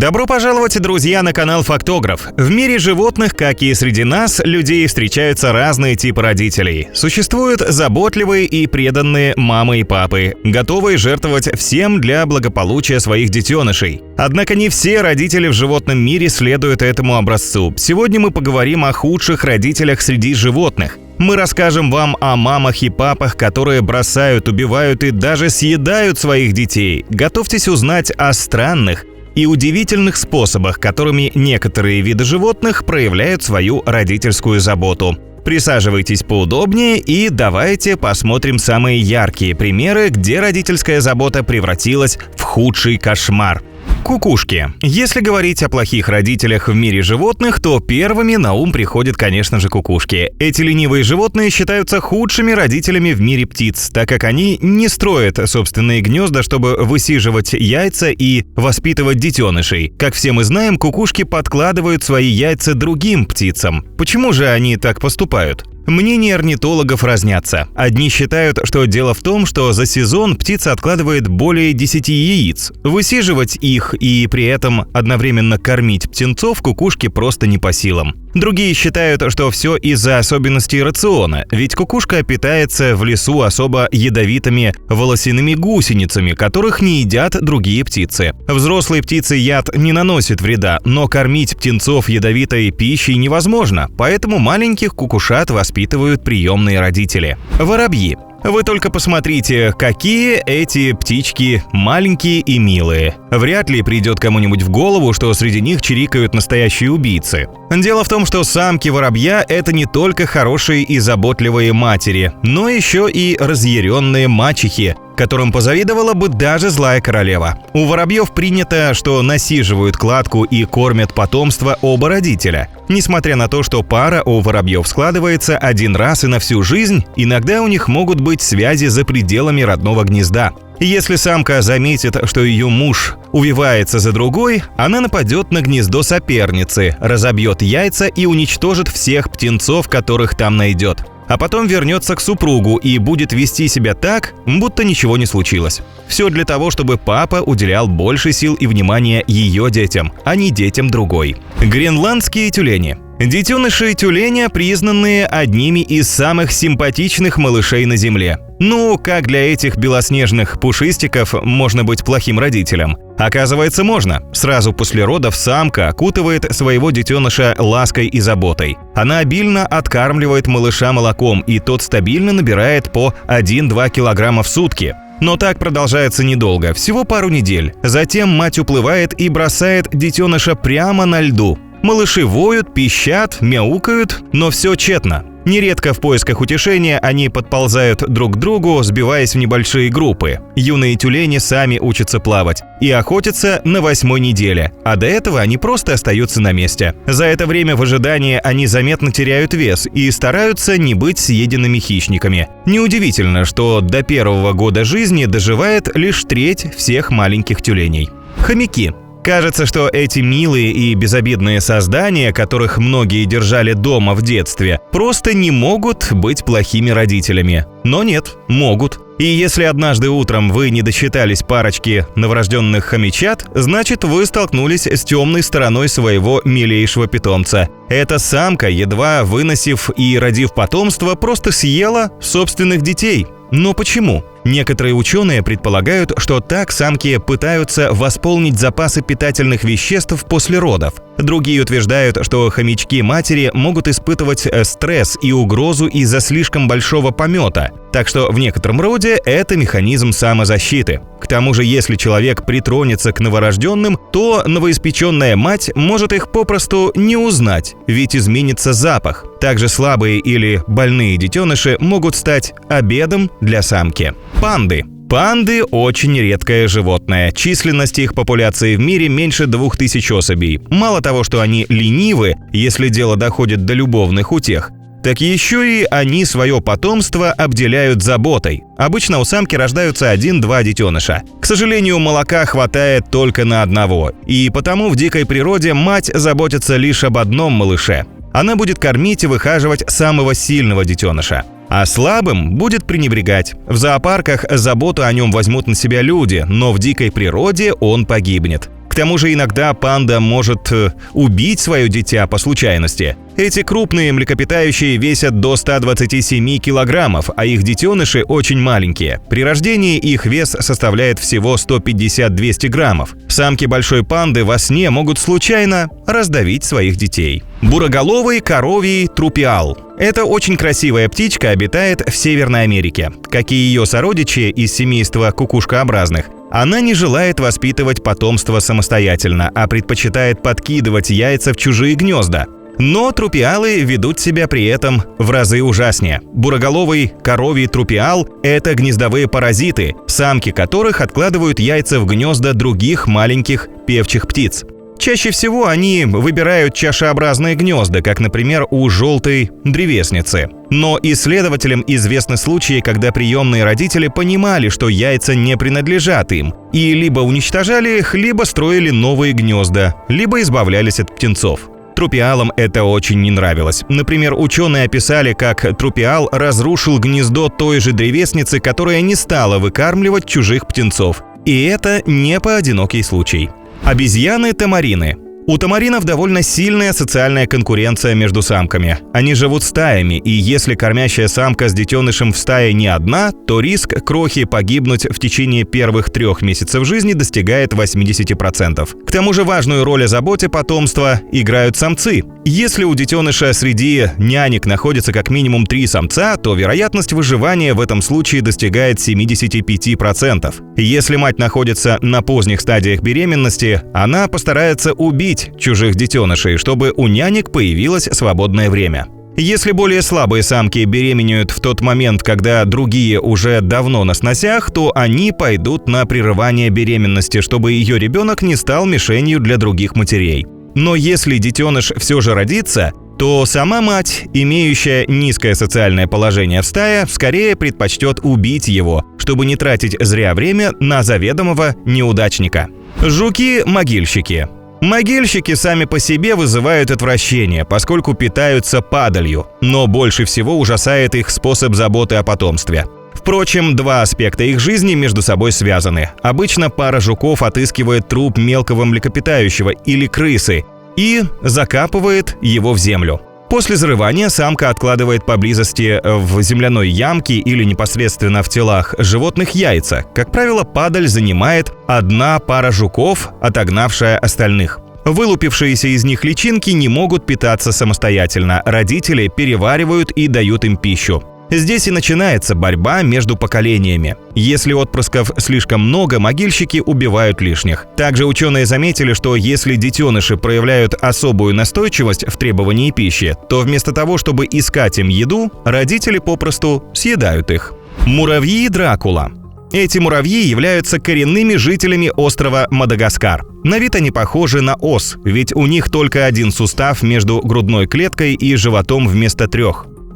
Добро пожаловать, друзья, на канал Фактограф. В мире животных, как и среди нас, людей, встречаются разные типы родителей. Существуют заботливые и преданные мамы и папы, готовые жертвовать всем для благополучия своих детенышей. Однако не все родители в животном мире следуют этому образцу. Сегодня мы поговорим о худших родителях среди животных. Мы расскажем вам о мамах и папах, которые бросают, убивают и даже съедают своих детей. Готовьтесь узнать о странных и удивительных способах, которыми некоторые виды животных проявляют свою родительскую заботу. Присаживайтесь поудобнее и давайте посмотрим самые яркие примеры, где родительская забота превратилась в худший кошмар. Кукушки. Если говорить о плохих родителях в мире животных, то первыми на ум приходят, конечно же, кукушки. Эти ленивые животные считаются худшими родителями в мире птиц, так как они не строят собственные гнезда, чтобы высиживать яйца и воспитывать детенышей. Как все мы знаем, кукушки подкладывают свои яйца другим птицам. Почему же они так поступают? Мнения орнитологов разнятся. Одни считают, что дело в том, что за сезон птица откладывает более 10 яиц. Высиживать их и при этом одновременно кормить птенцов кукушке просто не по силам. Другие считают, что все из-за особенностей рациона, ведь кукушка питается в лесу особо ядовитыми волосяными гусеницами, которых не едят другие птицы. Взрослые птицы яд не наносит вреда, но кормить птенцов ядовитой пищей невозможно, поэтому маленьких кукушат воспитывают приемные родители. Воробьи. Вы только посмотрите, какие эти птички маленькие и милые. Вряд ли придет кому-нибудь в голову, что среди них чирикают настоящие убийцы. Дело в том, что самки воробья – это не только хорошие и заботливые матери, но еще и разъяренные мачехи, которым позавидовала бы даже злая королева. У воробьев принято, что насиживают кладку и кормят потомство оба родителя. Несмотря на то, что пара у воробьев складывается один раз и на всю жизнь, иногда у них могут быть связи за пределами родного гнезда. Если самка заметит, что ее муж увивается за другой, она нападет на гнездо соперницы, разобьет яйца и уничтожит всех птенцов, которых там найдет. А потом вернется к супругу и будет вести себя так, будто ничего не случилось. Все для того, чтобы папа уделял больше сил и внимания ее детям, а не детям другой. Гренландские тюлени. Детеныши тюленя признаны одними из самых симпатичных малышей на Земле. Ну, как для этих белоснежных пушистиков можно быть плохим родителем? Оказывается, можно. Сразу после родов самка окутывает своего детеныша лаской и заботой. Она обильно откармливает малыша молоком, и тот стабильно набирает по 1-2 килограмма в сутки. Но так продолжается недолго, всего пару недель. Затем мать уплывает и бросает детеныша прямо на льду. Малыши воют, пищат, мяукают, но все тщетно. Нередко в поисках утешения они подползают друг к другу, сбиваясь в небольшие группы. Юные тюлени сами учатся плавать и охотятся на 8-й неделе, а до этого они просто остаются на месте. За это время в ожидании они заметно теряют вес и стараются не быть съеденными хищниками. Неудивительно, что до 1-го года жизни доживает лишь треть всех маленьких тюленей. Хомяки. Кажется, что эти милые и безобидные создания, которых многие держали дома в детстве, просто не могут быть плохими родителями. Но нет, могут. И если однажды утром вы не досчитались парочки новорожденных хомячат, значит, вы столкнулись с темной стороной своего милейшего питомца. Эта самка, едва выносив и родив потомство, просто съела собственных детей. Но почему? Некоторые ученые предполагают, что так самки пытаются восполнить запасы питательных веществ после родов. Другие утверждают, что хомячки-матери могут испытывать стресс и угрозу из-за слишком большого помета. Так что в некотором роде это механизм самозащиты. К тому же, если человек притронется к новорожденным, то новоиспеченная мать может их попросту не узнать, ведь изменится запах. Также слабые или больные детеныши могут стать обедом для самки. Панды. Панды – очень редкое животное. Численность их популяции в мире меньше 2000 особей. Мало того, что они ленивы, если дело доходит до любовных утех, так еще и они свое потомство обделяют заботой. Обычно у самки рождаются 1-2 детеныша. К сожалению, молока хватает только на одного, и потому в дикой природе мать заботится лишь об одном малыше. Она будет кормить и выхаживать самого сильного детеныша, а слабым будет пренебрегать. В зоопарках заботу о нем возьмут на себя люди, но в дикой природе он погибнет. К К тому же иногда панда может убить свое дитя по случайности. Эти крупные млекопитающие весят до 127 килограммов, а их детеныши очень маленькие. При рождении их вес составляет всего 150-200 граммов. Самки большой панды во сне могут случайно раздавить своих детей. Буроголовый коровий трупиал. Эта очень красивая птичка обитает в Северной Америке. Как и ее сородичи из семейства кукушкообразных, она не желает воспитывать потомство самостоятельно, а предпочитает подкидывать яйца в чужие гнезда. Но трупиалы ведут себя при этом в разы ужаснее. Буроголовый коровий трупиал – это гнездовые паразиты, самки которых откладывают яйца в гнезда других маленьких певчих птиц. Чаще всего они выбирают чашеобразные гнезда, как, например, у желтой древесницы. Но исследователям известны случаи, когда приемные родители понимали, что яйца не принадлежат им, и либо уничтожали их, либо строили новые гнезда, либо избавлялись от птенцов. Трупиалам это очень не нравилось. Например, ученые описали, как трупиал разрушил гнездо той же древесницы, которая не стала выкармливать чужих птенцов. И это не поодинокий случай. Обезьяны-тамарины. У тамаринов довольно сильная социальная конкуренция между самками. Они живут стаями, и если кормящая самка с детенышем в стае не одна, то риск крохи погибнуть в течение первых 3 месяцев жизни достигает 80%. К тому же важную роль о заботе потомства играют самцы. Если у детеныша среди нянек находится как минимум 3 самца, то вероятность выживания в этом случае достигает 75%. Если мать находится на поздних стадиях беременности, она постарается убить чужих детенышей, чтобы у нянек появилось свободное время. Если более слабые самки беременеют в тот момент, когда другие уже давно на сносях, то они пойдут на прерывание беременности, чтобы ее ребенок не стал мишенью для других матерей. Но если детеныш все же родится, то сама мать, имеющая низкое социальное положение в стае, скорее предпочтет убить его, чтобы не тратить зря время на заведомого неудачника. Жуки-могильщики. Могильщики сами по себе вызывают отвращение, поскольку питаются падалью, но больше всего ужасает их способ заботы о потомстве. Впрочем, 2 аспекта их жизни между собой связаны. Обычно пара жуков отыскивает труп мелкого млекопитающего или крысы и закапывает его в землю. После зарывания самка откладывает поблизости в земляной ямке или непосредственно в телах животных яйца. Как правило, падаль занимает 1 пара жуков, отогнавшая остальных. Вылупившиеся из них личинки не могут питаться самостоятельно. Родители переваривают и дают им пищу. Здесь и начинается борьба между поколениями. Если отпрысков слишком много, могильщики убивают лишних. Также ученые заметили, что если детеныши проявляют особую настойчивость в требовании пищи, то вместо того, чтобы искать им еду, родители попросту съедают их. Муравьи Дракула. Эти муравьи являются коренными жителями острова Мадагаскар. На вид они похожи на ос, ведь у них только 1 сустав между грудной клеткой и животом вместо 3.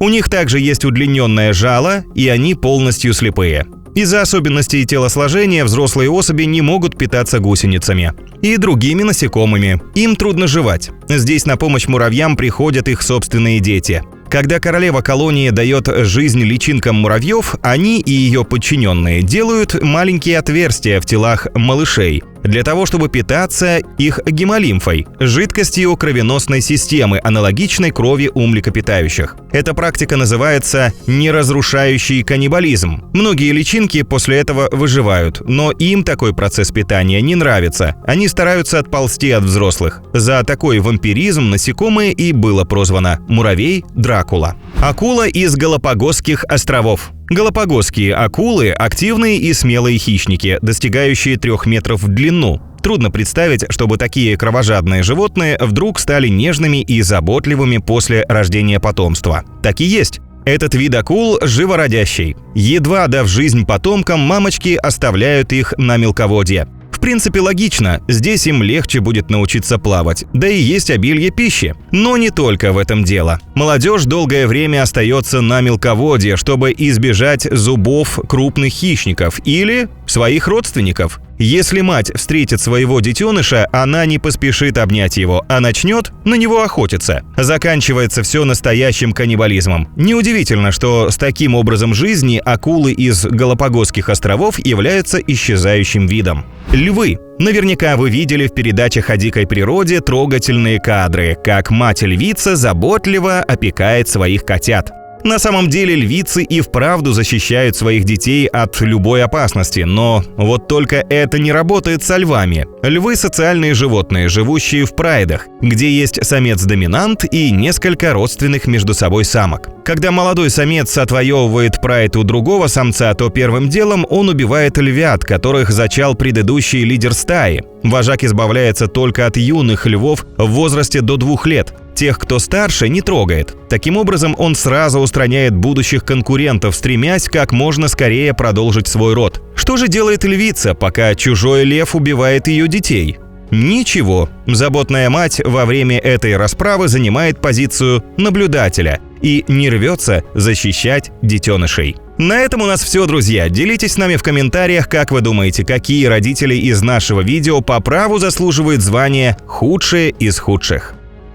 У них также есть удлиненное жало, и они полностью слепые. Из-за особенностей телосложения взрослые особи не могут питаться гусеницами и другими насекомыми. Им трудно жевать. Здесь на помощь муравьям приходят их собственные дети. Когда королева колонии дает жизнь личинкам муравьев, они и ее подчиненные делают маленькие отверстия в телах малышей для того, чтобы питаться их гемолимфой, жидкостью кровеносной системы, аналогичной крови у млекопитающих. Эта практика называется неразрушающий каннибализм. Многие личинки после этого выживают, но им такой процесс питания не нравится. Они стараются отползти от взрослых. За такой вампиризм насекомое и было прозвано муравей Дракула. Акула из Галапагосских островов. Галапагосские акулы – активные и смелые хищники, достигающие 3 метров в длину. Трудно представить, чтобы такие кровожадные животные вдруг стали нежными и заботливыми после рождения потомства. Так и есть. Этот вид акул живородящий. Едва дав жизнь потомкам, мамочки оставляют их на мелководье. В принципе, логично, здесь им легче будет научиться плавать, да и есть обилие пищи. Но не только в этом дело. Молодежь долгое время остается на мелководье, чтобы избежать зубов крупных хищников или своих родственников. Если мать встретит своего детеныша, она не поспешит обнять его, а начнет на него охотиться. Заканчивается все настоящим каннибализмом. Неудивительно, что с таким образом жизни акулы из Галапагосских островов являются исчезающим видом. Львы. Наверняка вы видели в передачах о дикой природе трогательные кадры, как мать-львица заботливо опекает своих котят. На самом деле львицы и вправду защищают своих детей от любой опасности, но вот только это не работает со львами. Львы – социальные животные, живущие в прайдах, где есть самец-доминант и несколько родственных между собой самок. Когда молодой самец отвоевывает прайд у другого самца, то первым делом он убивает львят, которых зачал предыдущий лидер стаи. Вожак избавляется только от юных львов в возрасте до 2 лет. Тех, кто старше, не трогает. Таким образом, он сразу устраняет будущих конкурентов, стремясь как можно скорее продолжить свой род. Что же делает львица, пока чужой лев убивает ее детей? Ничего. Заботная мать во время этой расправы занимает позицию наблюдателя и не рвется защищать детенышей. На этом у нас все, друзья. Делитесь с нами в комментариях, как вы думаете, какие родители из нашего видео по праву заслуживают звания «худшие из худших».